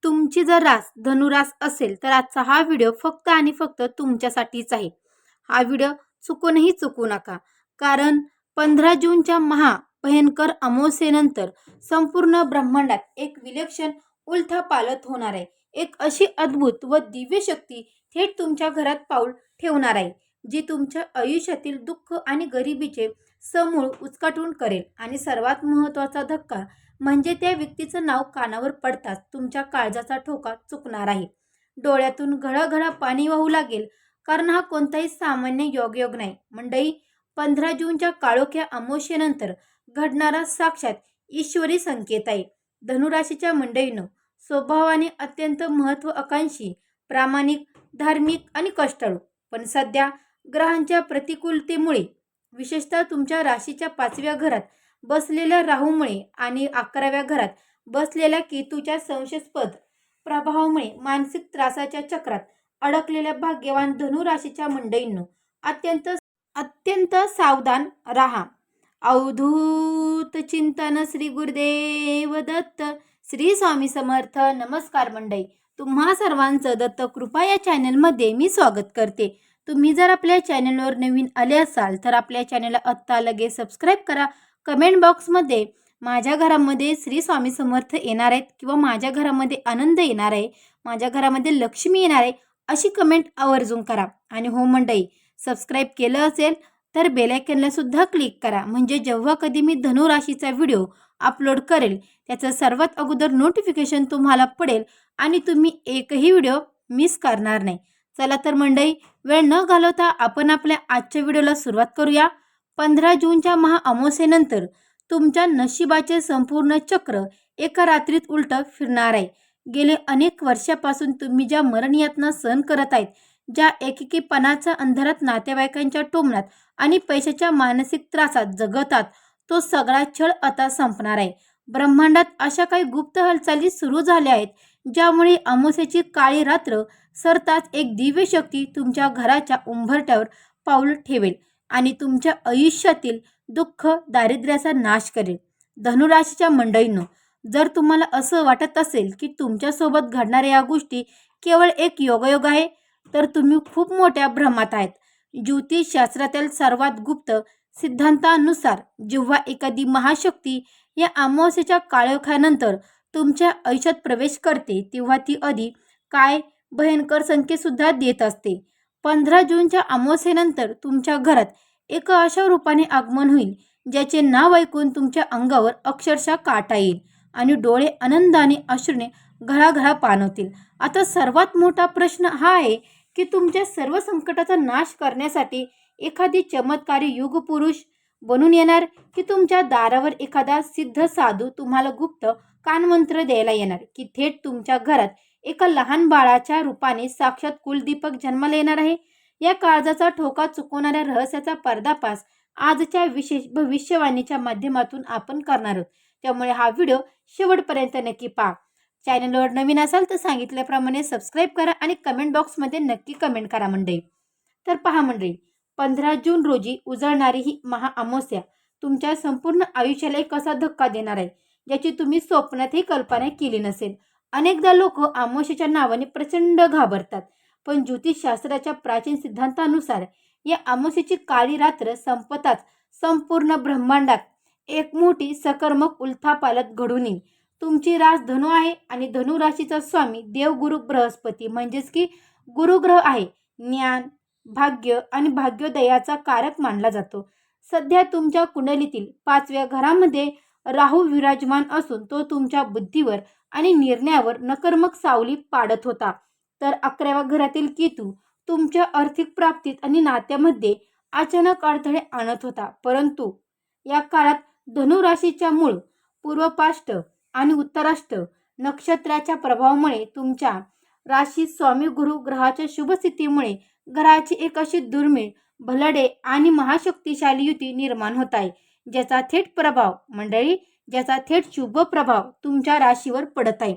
तुमची जर रास धनुरास असेल तर आजचा हा व्हिडिओ फक्त आणि फक्त तुमच्यासाठीच आहे. हा व्हिडिओ चुकूनही चुकू नका, कारण 15 जूनच्या भयंकर अमावस्येनंतर संपूर्ण ब्रह्मांडात एक विलक्षण उलथापालथ होणार आहे. एक अशी अद्भुत व दिव्य शक्ती थेट तुमच्या घरात पाऊल ठेवणार आहे, जी तुमच्या आयुष्यातील दुःख आणि गरिबीचे समूळ उचकाटून करेल. आणि सर्वात महत्त्वाचा धक्का म्हणजे त्या व्यक्तीचं नाव कानावर पडताच तुमच्या काळजाचा ठोका चुकणार आहे. डोळ्यातून घळघळा पाणी वाहू लागेल, कारण हा कोणताही सामान्य योगायोग नाही मंडळी. 15 जूनच्या काळोख्या अमावस्येनंतर घडणारा साक्षात ईश्वरी संकेत आहे. धनुराशीच्या मंडळींनो, स्वभावाने अत्यंत महत्त्वाकांक्षी, प्रामाणिक, धार्मिक आणि कष्टाळू, पण सध्या ग्रहांच्या प्रतिकूलतेमुळे, विशेषतः तुमच्या राशीच्या 5व्या घरात बसलेल्या राहूमुळे आणि 11व्या घरात बसलेल्या केतूच्या संशयास्पद प्रभावामुळे मानसिक त्रासाच्या चक्रात अडकलेल्या भाग्यवान धनुराशीच्या मंडळींनो, अत्यंत अत्यंत सावधान राहा. अवधूत चिंतन श्री गुरुदेव दत्त. श्री स्वामी समर्थ. नमस्कार मंडळी, तुम्हा सर्वांचं दत्त कृपा या चॅनलमध्ये मी स्वागत करते. तुम्ही जर आपल्या चॅनलवर नवीन आले असाल तर आपल्या चॅनलला आत्ता लगेच सबस्क्राईब करा. कमेंट बॉक्समध्ये माझ्या घरामध्ये श्री स्वामी समर्थ येणार आहेत किंवा माझ्या घरामध्ये आनंद येणार आहे, माझ्या घरामध्ये लक्ष्मी येणार आहे, अशी कमेंट आवर्जून करा. आणि हो मंडळी, सबस्क्राईब केलं असेल तर बेल आयकॉनला सुद्धा क्लिक करा, म्हणजे जेव्हा कधी मी धनुराशीचा व्हिडिओ अपलोड करेल त्याचं सर्वात अगोदर नोटिफिकेशन तुम्हाला पडेल आणि तुम्ही एकही व्हिडिओ मिस करणार नाही. चला तर मंडळी, वेळ न घालवता आपण आपल्या आजच्या व्हिडिओला सुरुवात करूया. 15 जूनच्या अमावस्येनंतर तुमच्या नशिबाचे संपूर्ण चक्र एका रात्रीत उलट फिरणार आहे. गेले अनेक वर्षापासून तुम्ही ज्या मरणयातना सहन करत आहेत, ज्या एकेकीपणाच्या अंधारात, नातेवाईकांच्या टोमण्यात आणि पैशाच्या मानसिक त्रासात जगतात, तो सगळा छळ आता संपणार आहे. ब्रह्मांडात अशा काही गुप्त हालचाली सुरू झाल्या आहेत, ज्यामुळे अमावस्येची काळी रात्र सरताच एक दिव्य शक्ती तुमच्या घराच्या उंबरठ्यावर पाऊल ठेवेल आणि तुमच्या आयुष्यातील दुःख, दारिद्र्याचा नाश करेल. धनुराशीच्या मंडळींनो, जर तुम्हाला असं वाटत असेल की तुमच्यासोबत घडणाऱ्या या गोष्टी केवळ एक योगायोग आहे, तर तुम्ही खूप मोठ्या भ्रमात आहेत. ज्योतिषशास्त्रातील सर्वात गुप्त सिद्धांतानुसार जेव्हा एखादी महाशक्ती या अमावस्येच्या काळोख्यानंतर तुमच्या आयुष्यात प्रवेश करते, तेव्हा ती आधी काय भयंकर संकेतसुद्धा देत असते. 15 जूनच्या अमावस्येनंतर तुमच्या घरात एका अशा रूपाने आगमन होईल, ज्याचे नाव ऐकून तुमच्या अंगावर अक्षरशः काटा येईल आणि डोळे आनंदाने अश्रूने घळाघळा पाणवतील. आता सर्वात मोठा प्रश्न हा आहे की तुमच्या सर्व संकटाचा नाश करण्यासाठी एखादी चमत्कारी युगपुरुष बनून येणार, की तुमच्या दारावर एखादा सिद्ध साधू तुम्हाला गुप्त कानमंत्र द्यायला येणार, की थेट तुमच्या घरात एका लहान बाळाच्या रूपाने साक्षात कुलदीपक जन्माला येणार आहे. या काळजाचा ठोका चुकवणाऱ्या रहस्याचा पर्दाफाश आजच्या विशेष भविष्यवाणीच्या माध्यमातून आपण करणार आहोत. त्यामुळे हा व्हिडिओ शेवटपर्यंत नक्की पहा. चॅनलवर नवीन असाल तर सांगितल्याप्रमाणे सबस्क्राईब करा आणि कमेंट बॉक्समध्ये नक्की कमेंट करा मंडळी. तर पहा मंडळी, 15 जून रोजी उजळणारी ही अमावस्या तुमच्या संपूर्ण आयुष्याला एक असा धक्का देणार आहे, ज्याची तुम्ही स्वप्नातही कल्पना केली नसेल. अनेकदा लोक अमावस्येच्या नावाने प्रचंड घाबरतात, पण ज्योतिषशास्त्राच्या प्राचीन सिद्धांतानुसार या अमावस्येची काळी रात्र संपताच संपूर्ण ब्रह्मांडात एक मोठी सकर्मक उलथापालथ घडून येईल. तुमची रास धनु आहे आणि धनु राशीचा स्वामी देवगुरु बृहस्पती म्हणजेच की गुरुग्रह आहे. ज्ञान, भाग्य आणि भाग्योदयाचा कारक मानला जातो. सध्या तुमच्या कुंडलीतील 5व्या घरामध्ये राहू विराजमान असून तो तुमच्या बुद्धीवर आणि निर्णयावर नकर्मक सावली पाडत होता. तर 11व्या घरातील केतू तुमच्या आर्थिक प्राप्तीत आणि नात्यामध्ये अचानक अडथळे आणत होता. परंतु या काळात धनुराशीच्या मूळ, पूर्वपाष्ट आणि उत्तराष्ट नक्षत्राच्या प्रभावामुळे तुमच्या राशी स्वामी गुरु ग्रहाच्या शुभस्थितीमुळे घराची एक अशी दुर्मिळ, भलडे आणि महाशक्तिशाली युती निर्माण होत आहे, ज्याचा थेट प्रभाव मंडळी, ज्याचा थेट शुभ प्रभाव तुमच्या राशीवर पडत आहे.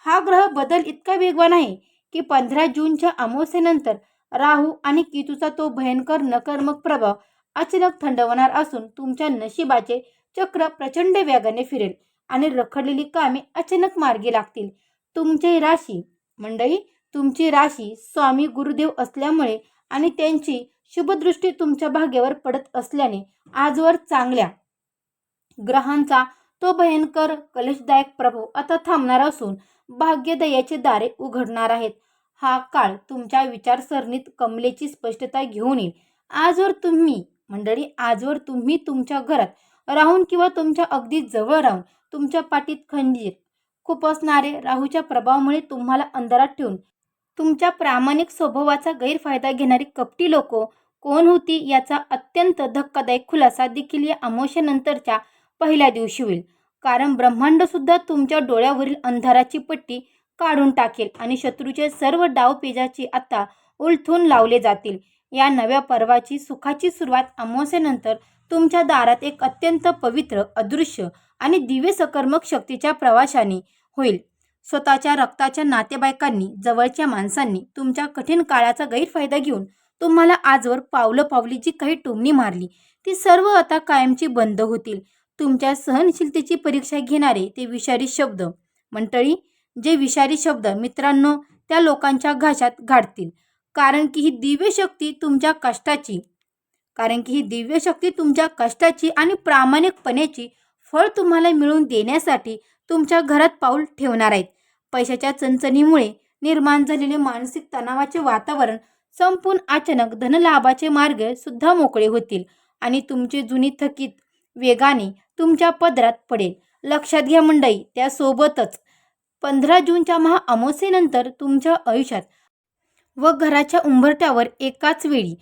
हा ग्रह बदल इतका वेगवान आहे की 15 जूनच्या अमावस्येनंतर राहू आणि केतूचा तो भयंकर नकर्मक प्रभाव अचानक थंडवणार असून तुमच्या नशिबाचे चक्र प्रचंड वेगाने फिरेल आणि रखडलेली कामे अचानक मार्गी लागतील. तुमची राशी मंडळी, तुमची राशी स्वामी गुरुदेव असल्यामुळे आणि त्यांची शुभदृष्टी तुमच्या भाग्यावर पडत असल्याने आजवर चांगल्या ग्रहांचा तो भयंकर कलेशदायक प्रभाव आता थांबणार असून भाग्यदयाचे दारे उघडणार आहेत. हा काळ तुमच्या विचारसरणीत कमलेची स्पष्टता घेऊन येईल. आजवर तुम्ही तुमच्या घरात राहून किंवा तुमच्या अगदी जवळ राहून तुमच्या पाठीत खंजीर खुपसणारे राहूच्या प्रभावामुळे तुम्हाला अंधारात ठेवून तुमच्या प्रामाणिक स्वभावाचा गैरफायदा घेणारी कपटी लोक कोण होती याचा अत्यंत धक्कादायक खुलासा देखील या अमावस्येनंतरच्या पहिल्या दिवशी होईल. कारण ब्रह्मांड सुद्धा तुमच्या डोळ्यावरील अंधाराची पट्टी काढून टाकेल आणि शत्रूचे सर्व डावपेचाचे आता उलथून लावले जातील. या नव्या पर्वाची सुखाची सुरुवात अमावस्येनंतर तुमच्या दारात एक अत्यंत पवित्र, अदृश्य आणि दिव्य सकर्मक शक्तीच्या प्रवाशाने होईल. स्वतःच्या रक्ताच्या नातेवाईकांनी, जवळच्या माणसांनी तुमच्या कठीण काळाचा गैरफायदा घेऊन तुम्हाला आजवर पावली जी काही टोमणी मारली ती सर्व आता कायमची बंद होतील. तुमच्या सहनशीलतेची परीक्षा घेणारे ते विषारी शब्द मंडळी, जे विषारी शब्द मित्रांनो त्या लोकांच्या घाशात घालतील. कारण की ही दिव्य शक्ती तुमच्या कष्टाची आणि प्रामाणिकपणाची फळ तुम्हाला मिळवून देण्यासाठी तुमच्या घरात पाऊल ठेवणार आहेत. पैशाच्या चणचणीमुळे निर्माण झालेले मानसिक तणावाचे वातावरण संपून अचानक धनलाभाचे मार्ग सुद्धा मोकळे होतील आणि तुमची जुनी थकीत वेगाने तुमच्या पदरात पडेल. लक्षात घ्या मंडळी, त्यासोबतच 15 जूनच्या महाअमावस्येनंतर तुमच्या आयुष्यात व घराच्या उंबरठ्यावर एकाच वेळी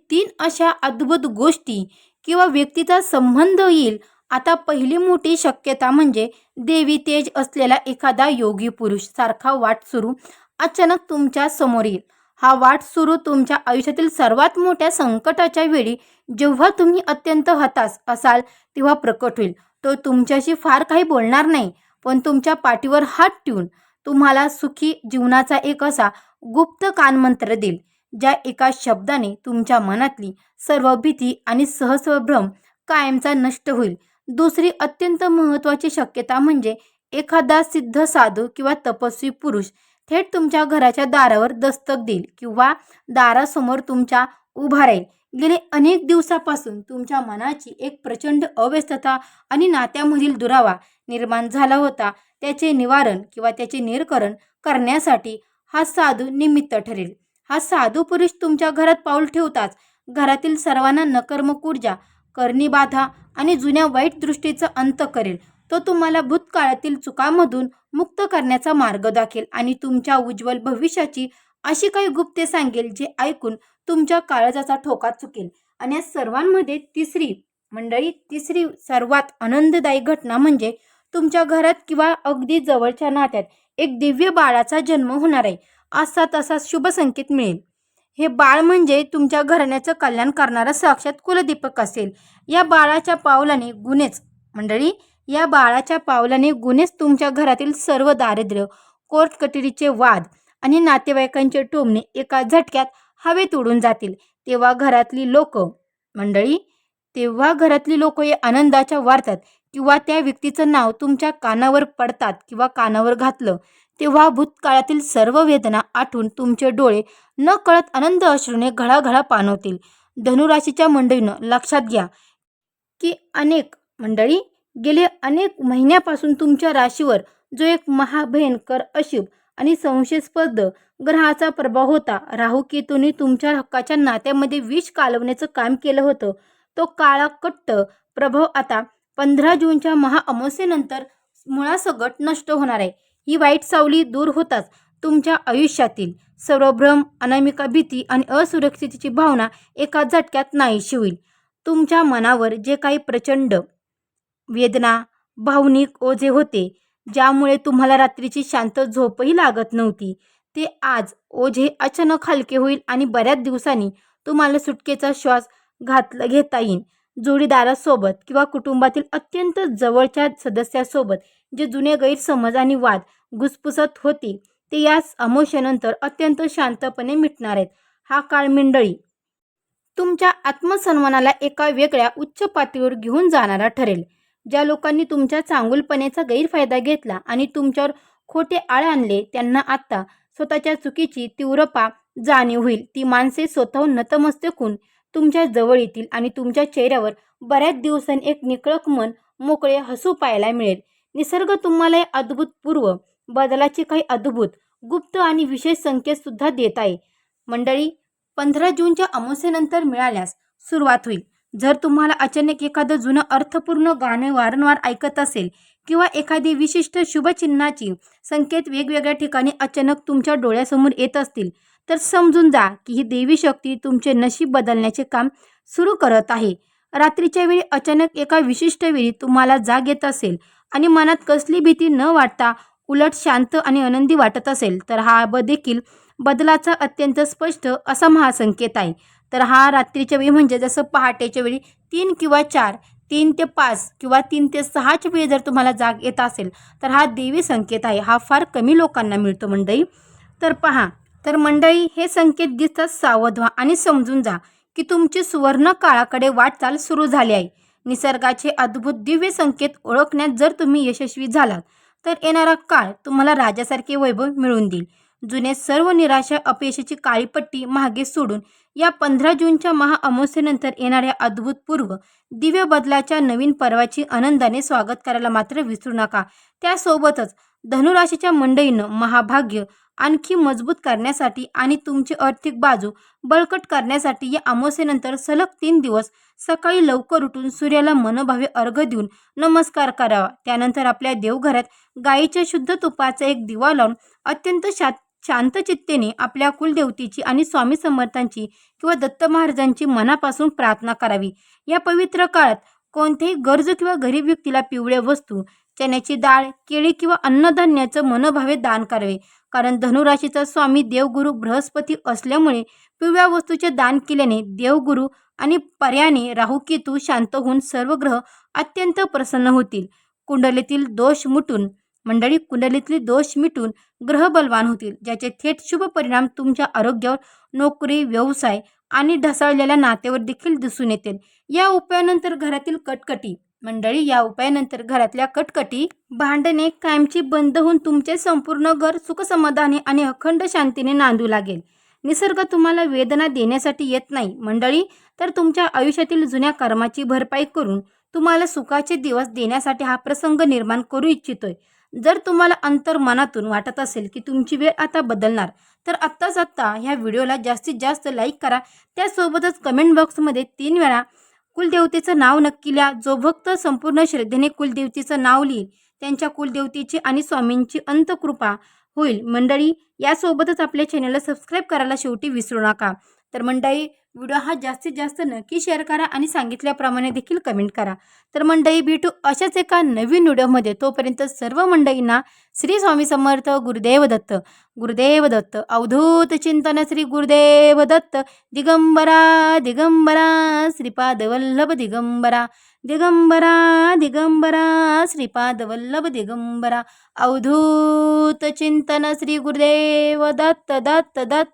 तीन अशा अद्भुत गोष्टी किंवा व्यक्तीचा संबंध येईल. आता पहिली मोठी शक्यता म्हणजे देवी तेज असलेला एखादा योगी पुरुष सारखा वाटसरू अचानक तुमच्या समोर येईल. हा वाटसरू तुमच्या आयुष्यातील सर्वात मोठ्या संकटाच्या वेळी, जेव्हा तुम्ही अत्यंत हताश असाल तेव्हा प्रकट होईल. तो तुमच्याशी फार काही बोलणार नाही, पण तुमच्या पाठीवर हात ठेवून तुम्हाला सुखी जीवनाचा एक असा गुप्त कानमंत्र देईल, ज्या एका शब्दाने तुमच्या मनातली सर्व भीती आणि सहस्रभ्रम कायमचा नष्ट होईल. दुसरी अत्यंत महत्त्वाची शक्यता म्हणजे एखादा सिद्ध साधू किंवा तपस्वी पुरुष थेट तुमच्या घराच्या दारावर दस्तक देईल किंवा दारासमोर तुमच्या उभा राहील. गेले अनेक दिवसापासून तुमच्या मनाची एक प्रचंड अव्यस्तता आणि नात्यामधील दुरावा निर्माण झाला होता. त्याचे निवारण किंवा त्याचे निराकरण करण्यासाठी हा साधू निमित्त ठरेल. हा साधू पुरुष तुमच्या घरात पाऊल ठेवताच घरातील सर्वांना नकारात्मक ऊर्जा, करणी बाधा आणि जुन्या वाईट दृष्टीचा अंत करेल. तो तुम्हाला भूतकाळातील चुकांमधून मुक्त करण्याचा मार्ग दाखवेल आणि तुमच्या उज्ज्वल भविष्याची अशी काही गुप्ते सांगेल जे ऐकून तुमच्या काळजाचा ठोका चुकेल. आणि या सर्वांमध्ये तिसरी सर्वात आनंददायी घटना म्हणजे तुमच्या घरात किंवा अगदी जवळच्या नात्यात एक दिव्य बाळाचा जन्म होणार आहे. असा तसा शुभ संकेत मिळेल. हे बाळ म्हणजे तुमच्या घराण्याचं कल्याण करणारा साक्षात कुलदीपक असेल. या बाळाच्या पावलाने गुणेच तुमच्या घरातील सर्व दारिद्र्य, कोर्ट कचेरीचे वाद आणि नातेवाईकांचे टोमणे एका झटक्यात हवेत उडून जातील. तेव्हा घरातली लोक या आनंदाच्या वार्तात किंवा त्या व्यक्तीचं नाव तुमच्या कानावर पडतात किंवा कानावर घातलं तेव्हा भूतकाळातील सर्व वेदना आठवून तुमचे डोळे न कळत आनंद अश्रूने घळाघळा पाणवतील. धनुराशीच्या मंडळीनं लक्षात घ्या की गेले अनेक महिन्यापासून तुमच्या राशीवर जो एक महाभयंकर, अशुभ आणि संशयास्पद ग्रहाचा प्रभाव होता, राहू केतूने तुमच्या हक्काच्या नात्यामध्ये विष कालवण्याचं काम केलं होतं, तो काळा कट्ट प्रभाव आता 15 जूनच्या महाअमावस्येनंतर मुळासकट नष्ट होणार आहे. ही वाईट सावली दूर होताच तुमच्या आयुष्यातील सर्व भ्रम, अनामिका भीती आणि असुरक्षिततेची भावना एका झटक्यात नाहीशी होईल. तुमच्या मनावर जे काही प्रचंड वेदना, भावनिक ओझे होते, ज्यामुळे तुम्हाला रात्रीची शांत झोपही लागत नव्हती, ते आज ओझे अचानक हलके होईल आणि बऱ्याच दिवसांनी तुम्हाला सुटकेचा श्वास घेता येईल. जोडीदारासोबत किंवा कुटुंबातील अत्यंत जवळच्या सदस्यासोबत जे जुने गैरसमज आणि वाद घुसपुसत होते, ते या अमावस्येनंतर अत्यंत शांतपणे मिटणार आहेत. हा काळ मंडळी तुमच्या आत्मसन्मानाला एका वेगळ्या उच्च पातळीवर घेऊन जाणारा ठरेल. ज्या लोकांनी तुमच्या चांगुलपणाचा गैरफायदा घेतला आणि तुमच्यावर खोटे आळ आणले, त्यांना आता स्वतःच्या चुकीची तीव्रपा जाणीव होईल. ती माणसे स्वतःहून नतमस्तक होऊन तुमच्या जवळ येतील आणि तुमच्या चेहऱ्यावर बऱ्याच दिवसांनी एक निकळक मन, मोकळे हसू पाहायला मिळेल. निसर्ग तुम्हाला या अद्भुतपूर्व बदलाचे काही अद्भुत, गुप्त आणि विशेष संकेत सुद्धा देत आहे. मंडळी, 15 जूनच्या अमावस्येनंतर मिळाल्यास सुरुवात होईल. जर तुम्हाला अचानक एखादं जुनं अर्थपूर्ण गाणं वारंवार ऐकत असेल किंवा एखादी विशिष्ट शुभचिन्हाची संकेत वेगवेगळ्या ठिकाणी अचानक तुमच्या डोळ्यासमोर येत असतील, तर समजून जा की ही देवी शक्ती तुमचे नशीब बदलण्याचे काम सुरू करत आहे. रात्रीच्या वेळी अचानक एका विशिष्ट वेळी तुम्हाला जाग येत असेल आणि मनात कसली भीती न वाटता उलट शांत आणि आनंदी वाटत असेल, तर हा देखील बदलाचा अत्यंत स्पष्ट असा महासंकेत आहे. तर हा रात्रीच्या वेळी म्हणजे जसं पहाटेच्या वेळी 3 किंवा 4, 3 ते 5 किंवा 3 ते 6च्या वेळी जर तुम्हाला जाग येत असेल, तर हा देवी संकेत आहे. हा फार कमी लोकांना मिळतो मंडळी. तर पहा, तर मंडळी, हे संकेत दिसतात सावध व्हा आणि समजून जा की तुमची सुवर्ण काळाकडे वाटचाल सुरू झाली आहे. निसर्गाचे अद्भुत दिव्य संकेत ओळखण्यात जर तुम्ही यशस्वी झालात, तर येणारा काळ तुम्हाला राजासारखे वैभव मिळवून देईल. जुने सर्व निराशा, अपयशाची काळी पट्टी मागे सोडून या 15 जूनच्या महाअमावस्येनंतर येणाऱ्या अद्भुतपूर्व दिव्य बदलाच्या नवीन पर्वाची आनंदाने स्वागत करायला मात्र विसरू नका. त्यासोबतच धनुराशीच्या मंडळीनं महाभाग्य आणखी मजबूत करण्यासाठी आणि तुमची आर्थिक बाजू बळकट करण्यासाठी या अमावस्येनंतर सलग 3 दिवस सकाळी लवकर उठून सूर्याला मनोभावे अर्घ्य देऊन नमस्कार करावा. त्यानंतर आपल्या देवघरात गायीच्या शुद्ध तुपाचा एक दिवा लावून अत्यंत शांत चित्तेने आपल्या कुलदेवतेची आणि स्वामी समर्थांची किंवा दत्त महाराजांची मनापासून प्रार्थना करावी. या पवित्र काळात कोणत्याही गरजू किंवा गरीब व्यक्तीला पिवळ्या वस्तू, चण्याची डाळ, केळी किंवा अन्नधान्याचं मनोभावे दान करावे. कारण धनुराशीचा स्वामी देवगुरु बृहस्पती असल्यामुळे पिवळ्या वस्तूचे दान केल्याने देवगुरु आणि पर्याने राहू केतू शांत होऊन सर्व ग्रह अत्यंत प्रसन्न होतील. कुंडलीतील दोष मिटून मंडळी, कुंडलीतले दोष मिटून ग्रह बलवान होतील, ज्याचे थेट शुभ परिणाम तुमच्या आरोग्यावर, नोकरी, व्यवसाय आणि ढासळलेल्या नात्यावर देखील दिसून येतील. या उपायानंतर घरातील कटकटी मंडळी, या उपायानंतर घरातल्या कटकटी, भांडणे कायमची बंद होऊन तुमचे संपूर्ण घर सुखसमाधानी आणि अखंड शांतीने नांदू लागेल. निसर्ग तुम्हाला वेदना देण्यासाठी येत नाही मंडळी, तर तुमच्या आयुष्यातील जुन्या कर्माची भरपाई करून तुम्हाला सुखाचे दिवस देण्यासाठी हा प्रसंग निर्माण करू इच्छितोय. जर तुम्हाला अंतर्मनातून वाटत असेल की तुमची वेळ आता बदलणार, तर आत्ताच ह्या व्हिडिओला जास्तीत जास्त लाईक करा. त्यासोबतच कमेंट बॉक्समध्ये 3 वेळा कुलदेवतेचं नाव नक्की लिहा. जो भक्त संपूर्ण श्रद्धेने कुलदेवतेचं नाव लिहिल, त्यांच्या कुलदेवतेची आणि स्वामींची अंतकृपा होईल. मंडळी, यासोबतच आपल्या चॅनलला सबस्क्राईब करायला शेवटी विसरू नका. तर मंडळी, व्हिडिओ हा जास्तीत जास्त नक्की शेअर करा आणि सांगितल्याप्रमाणे देखील कमेंट करा. तर मंडळी, भेटू अशाच एका नवीन व्हिडिओमध्ये. तोपर्यंत सर्व मंडळींना श्री स्वामी समर्थ. गुरुदेव दत्त. गुरुदेव दत्त. अवधूत चिंतन श्री गुरुदेव दत्त. दिगंबरा दिगंबरा श्रीपाद वल्लभ दिगंबरा. दिगंबरा दिगंबरा श्रीपाद वल्लभ दिगंबरा. अवधूत चिंतन श्री गुरुदेव दत्त दत्त दत्त.